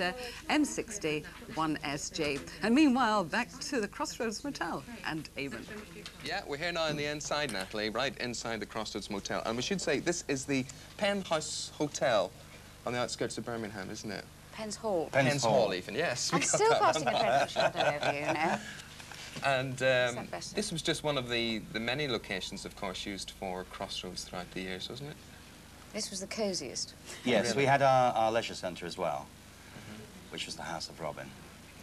Manchester, M60 1SJ. And meanwhile, back to the Crossroads Motel and Eamon. Yeah, we're here now on the inside, Natalie, right inside the Crossroads Motel. And we should say this is the Penthouse Hotel on the outskirts of Birmingham, isn't it? Penn's Hall. Penn's Hall, even, yes. I'm still casting a dreadful shadow over you, you know. And this was just one of the many locations, of course, used for Crossroads throughout the years, wasn't it? This was the cosiest. Yes, really? We had our leisure centre as well, which was the House of Robin.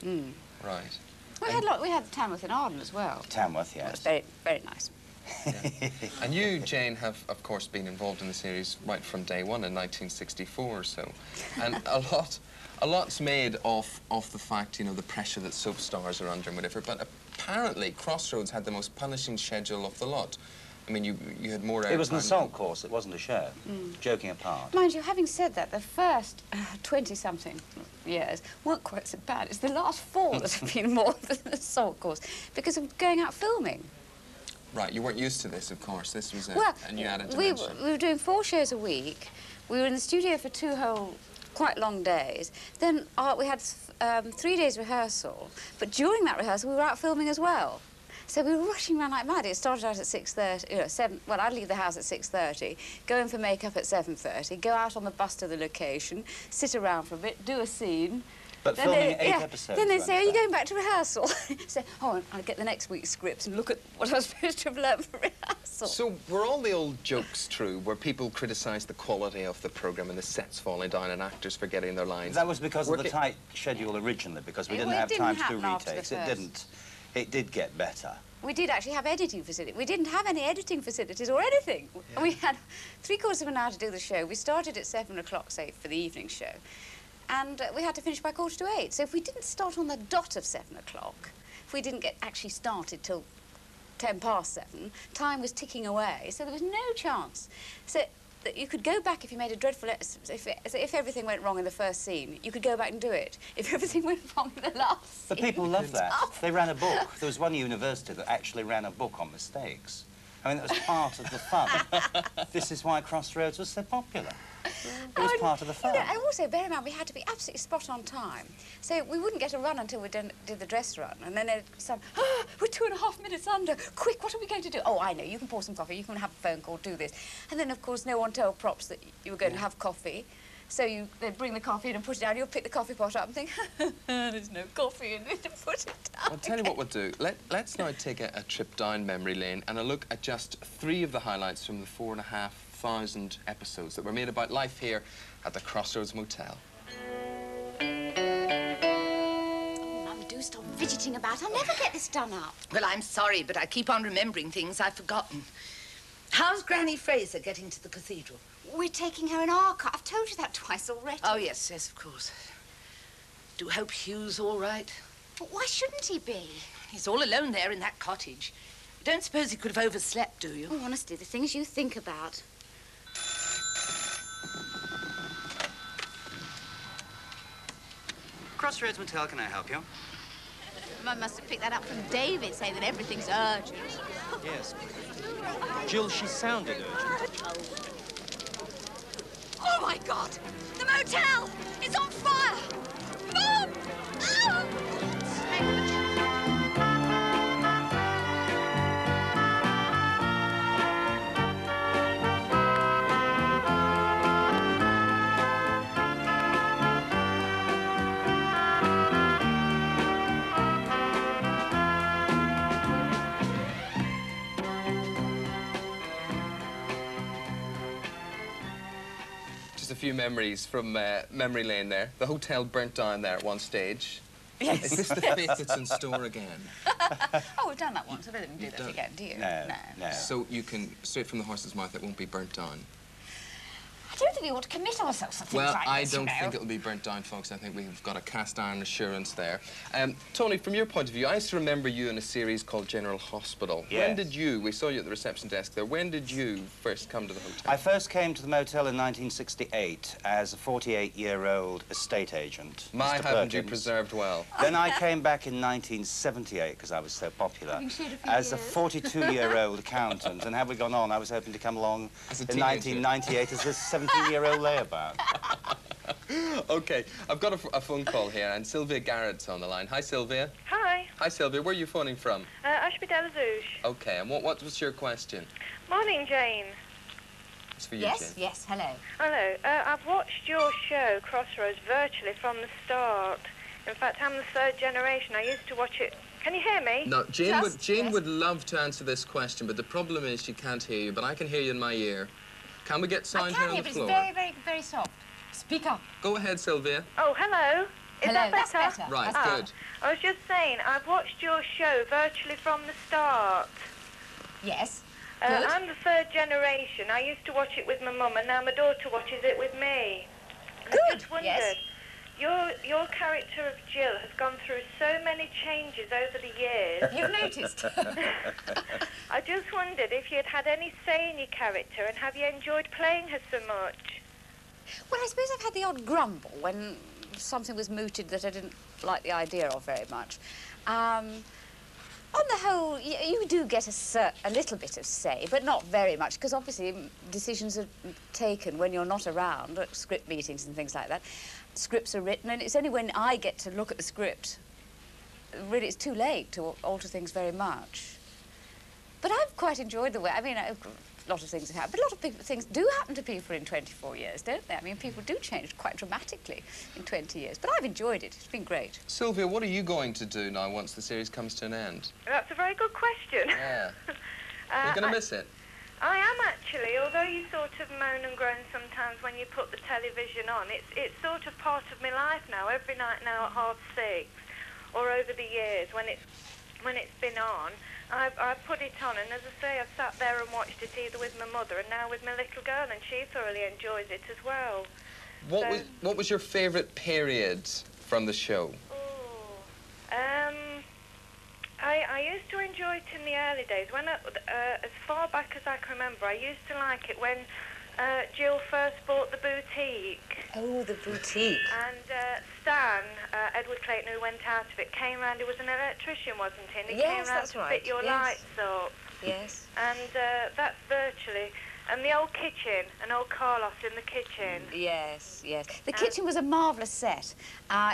Mm. Right. We had Tamworth in Arden as well. Tamworth, yes. It was very, very nice. Yeah. And you, Jane, have, of course, been involved in the series right from day one in 1964 or so. And a lot's made of the fact, you know, the pressure that soap stars are under and whatever, but apparently Crossroads had the most punishing schedule of the lot. I mean, you had more airtime. It was an assault course, it wasn't a show. Joking apart. Mind you, having said that, the first 20-something years weren't quite so bad. It's the last 4 that have been more than an assault course because of going out filming. Right, you weren't used to this, of course. This was a new added we dimension. were doing 4 shows a week. We were in the studio for 2 whole, quite long days. Then we had 3 days rehearsal, but during that rehearsal we were out filming as well. So we were rushing around like mad. It started out at 6:30, you know, 7. Well, I'd leave the house at 6:30, go in for makeup at 7:30, go out on the bus to the location, sit around for a bit, do a scene. But then filming 8 episodes. Then they say, "Are you going back to rehearsal?" Say, "Oh, I'll get the next week's script and look at what I was supposed to have learned for rehearsal." So were all the old jokes true, where people criticised the quality of the programme and the sets falling down and actors forgetting their lines? That was because of the tight schedule originally, because we didn't have time to do retakes. It did get better. We did actually have editing facilities. We didn't have any editing facilities or anything. Yeah. We had 3/4 of an hour to do the show. We started at 7 o'clock, say, for the evening show. And we had to finish by 7:45. So if we didn't start on the dot of 7 o'clock, if we didn't get actually started till 7:10, time was ticking away. So there was no chance. So that you could go back if you made a dreadful... If everything went wrong in the first scene, you could go back and do it. If everything went wrong in the last scene... But people loved that. They ran a book. There was one university that actually ran a book on mistakes. I mean, that was part of the fun. This is why Crossroads was so popular. It was part of the fun. You know, and also, bear in mind, we had to be absolutely spot on time. So we wouldn't get a run until we did the dress run. And then they'd say, "Oh, we're 2.5 minutes under. Quick, what are we going to do?" "Oh, I know. You can pour some coffee. You can have a phone call, do this." And then, of course, no one told props that you were going to have coffee. So they'd bring the coffee in and put it down. You'll pick the coffee pot up and think, "There's no coffee in it," and put it down. I'll tell you what we'll do. Let's now take a trip down memory lane and a look at just 3 of the highlights from the 4,500 episodes that were made about life here at the Crossroads Motel. Now do stop fidgeting about. I'll never get this done up. Well, I'm sorry, but I keep on remembering things I've forgotten. How's Granny Fraser getting to the cathedral? We're taking her in our car. I've told you that twice already. Oh, yes, yes, of course. Do hope Hugh's all right. But why shouldn't he be? He's all alone there in that cottage. You don't suppose he could have overslept, do you? Oh, honestly, the things you think about. Crossroads Motel, can I help you? Mum must have picked that up from David, saying that everything's urgent. Yes. Jill, she sounded urgent. Oh, my God! The motel! It's on fire! Mum! Oh! Just a few memories from memory lane there. The hotel burnt down there at one stage. Yes. Is this the fate that's in store again? Oh, we've done that once. I don't think we do that again, do you? No. So you can, straight from the horse's mouth, it won't be burnt down? I don't think we ought to commit ourselves to things Well, like I this, don't you know. think it'll be burnt down, folks. I think we've got a cast-iron assurance there. Tony, from your point of view, I used to remember you in a series called General Hospital. Yes. When did you, we saw you at the reception desk there, when did you first come to the hotel? I first came to the motel in 1968 as a 48-year-old estate agent. My, Mr. haven't you Perkins. preserved well? Then I came back in 1978 because I was so popular as a 42-year-old accountant. And had we gone on, I was hoping to come along As a in teenager. 1998 as a 17-year-old layabout. OK, I've got a phone call here, and Sylvia Garrett's on the line. Hi, Sylvia. Hi. Hi, Sylvia. Where are you phoning from? Ashby Delazouche. OK, and what was your question? Morning, Jane. It's for you, Yes, Jane. yes, hello. Hello. I've watched your show, Crossroads, virtually from the start. In fact, I'm the third generation. I used to watch it. Can you hear me? No, Jane Yes. would love to answer this question, but the problem is she can't hear you, but I can hear you in my ear. Can we get sound here on the floor? It's very, very, very soft. Speak up. Go ahead, Sylvia. Oh, hello. Is that That's better? better. Right, Ah. good. I was just saying, I've watched your show virtually from the start. Yes. Good. I'm the third generation. I used to watch it with my mum, and now my daughter watches it with me. And I Good, just wondered, yes. your character of Jill has gone through so many changes over the years. You've noticed. I just wondered if you'd had any say in your character, and have you enjoyed playing her so much? Well, I suppose I've had the odd grumble when something was mooted that I didn't like the idea of very much. On the whole, you do get a little bit of say, but not very much, because obviously decisions are taken when you're not around at script meetings and things like that. Scripts are written, and it's only when I get to look at the script, really it's too late to alter things very much. But I've quite enjoyed the way, I mean, a lot of things have happened, but a lot of things do happen to people in 24 years, don't they? I mean, people do change quite dramatically in 20 years, but I've enjoyed it. It's been great. Sylvia, what are you going to do now once the series comes to an end? That's a very good question. Yeah. You're going to miss it. I am actually, although you sort of moan and groan sometimes when you put the television on, it's sort of part of my life now. Every night now at 6:30, or over the years when it's been on, I've put it on, and as I say, I've sat there and watched it either with my mother and now with my little girl, and she thoroughly enjoys it as well. What was your favourite period from the show? I used to enjoy it in the early days. When as far back as I can remember, I used to like it when Jill first bought the boutique. Oh, the boutique. And Stan, Edward Clayton, who went out of it, came round. He was an electrician, wasn't he? And he came round that's to right. fit your Yes. lights up. Yes. And that's virtually. And the old kitchen, and old Carlos in the kitchen. Yes, yes. The kitchen was a marvellous set.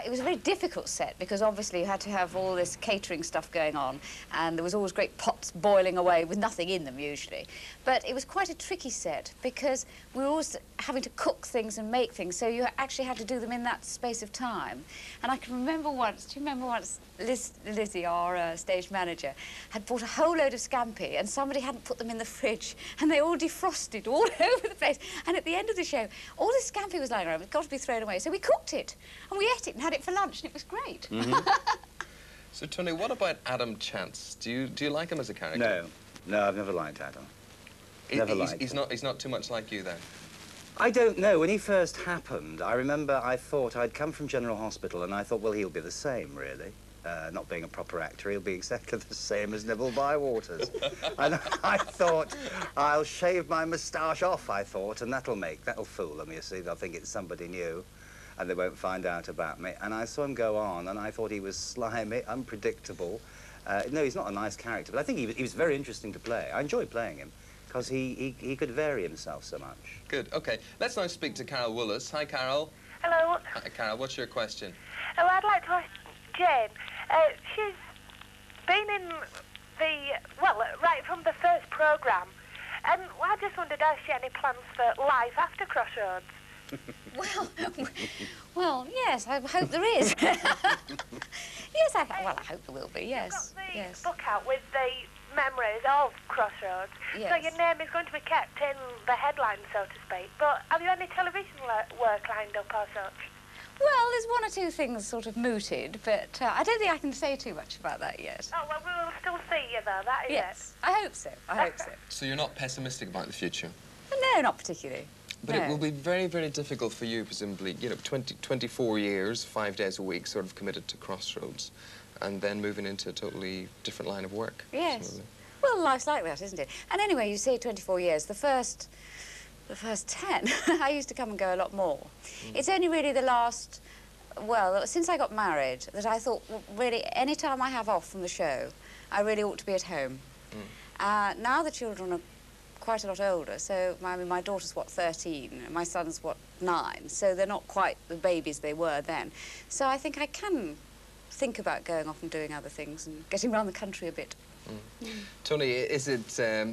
It was a very difficult set because obviously you had to have all this catering stuff going on, and there was always great pots boiling away with nothing in them usually. But it was quite a tricky set because we were always having to cook things and make things, so you actually had to do them in that space of time. And I can remember once, do you remember once Lizzie, our stage manager, had bought a whole load of scampi and somebody hadn't put them in the fridge and they all defrosted all over the place. And at the end of the show, all this scampi was lying around. It got to be thrown away. So we cooked it and we ate it and had it for lunch, and it was great. So, Tony, what about Adam Chance? Do you like him as a character? No, I've never liked Adam. Never liked him. He's not too much like you, then? I don't know. When he first happened, I remember I thought I'd come from General Hospital, and I thought, well, he'll be the same, really. Not being a proper actor, he'll be exactly the same as Neville Bywaters. And I thought, I'll shave my moustache off, I thought, and that'll fool them, you see. They'll think it's somebody new, and they won't find out about me. And I saw him go on, and I thought he was slimy, unpredictable. No, he's not a nice character, but I think he was very interesting to play. I enjoyed playing him, because he could vary himself so much. Good, OK. Let's now speak to Carol Willis. Hi, Carol. Hello. Hi, Carol. What's your question? Oh, I'd like to ask Jane. She's been in right from the first programme, and I just wondered, has she any plans for life after Crossroads? Well, yes, I hope there is. Yes, I hope there will be, yes. You've got the book out with the memories of Crossroads, so your name is going to be kept in the headlines, so to speak, but have you any television work lined up or such? Well, there's one or two things sort of mooted, but I don't think I can say too much about that yet. Oh, well, we will still see you, though, that is yes, I hope so, I hope so. So you're not pessimistic about the future? No, not particularly. But it will be very, very difficult for you, presumably, you know, 24 years, 5 days a week, sort of committed to Crossroads, and then moving into a totally different line of work. Yes. Presumably. Well, life's like that, isn't it? And anyway, you say 24 years. The first 10, I used to come and go a lot more. It's only really the last, well, since I got married, that I thought, well, really, any time I have off from the show, I really ought to be at home. Now the children are quite a lot older, so my daughter's, what, 13, and my son's, what, 9, so they're not quite the babies they were then. So I think I can think about going off and doing other things and getting around the country a bit. Tony, is it,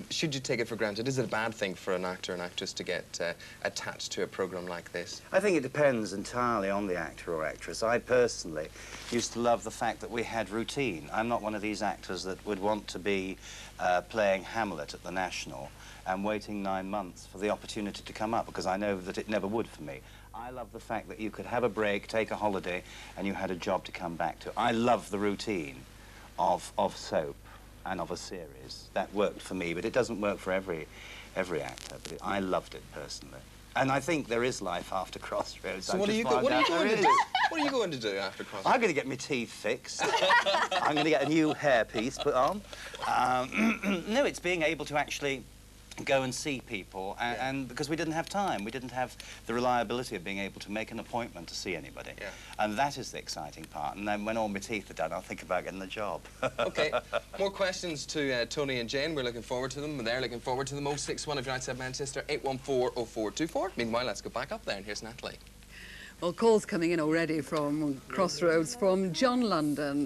should you take it for granted, is it a bad thing for an actor and actress to get attached to a programme like this? I think it depends entirely on the actor or actress. I personally used to love the fact that we had routine. I'm not one of these actors that would want to be playing Hamlet at the National and waiting 9 months for the opportunity to come up, because I know that it never would for me. I love the fact that you could have a break, take a holiday, and you had a job to come back to. I love the routine of soap and of a series. That worked for me, but it doesn't work for every actor. But I loved it personally. And I think there is life after Crossroads. So what are you going to do? What are you going to do after Crossroads? I'm going to get my teeth fixed. I'm going to get a new hairpiece put on. No, it's being able to actually go and see people, and because we didn't have time, we didn't have the reliability of being able to make an appointment to see anybody. Yeah. And that is the exciting part. And then when all my teeth are done, I'll think about getting the job. OK, more questions to Tony and Jane. We're looking forward to them, and they're looking forward to them. 061 if you're outside Manchester, 814 0424. Meanwhile, let's go back up there, and here's Natalie. Well, calls coming in already from Crossroads, from John London,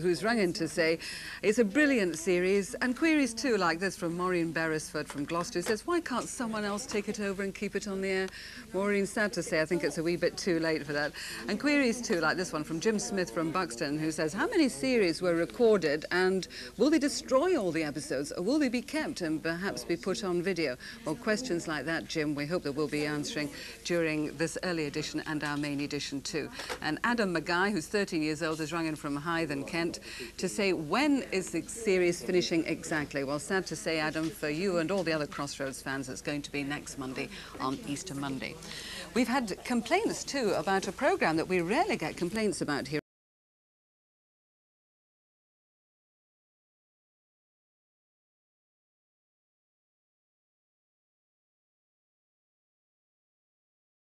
who's rung in to say it's a brilliant series, and queries too, like this from Maureen Beresford from Gloucester, who says, why can't someone else take it over and keep it on the air? Maureen's sad to say, I think it's a wee bit too late for that. And queries too, like this one from Jim Smith from Buxton, who says, how many series were recorded, and will they destroy all the episodes, or will they be kept and perhaps be put on video? Well, questions like that, Jim, we hope that we'll be answering during this early edition and our main edition too. And Adam McGuy, who's 13 years old, has rung in from Hythe in Kent to say, when is the series finishing exactly? Well, sad to say, Adam, for you and all the other Crossroads fans, it's going to be next Monday, on Easter Monday. We've had complaints too about a programme that we rarely get complaints about here.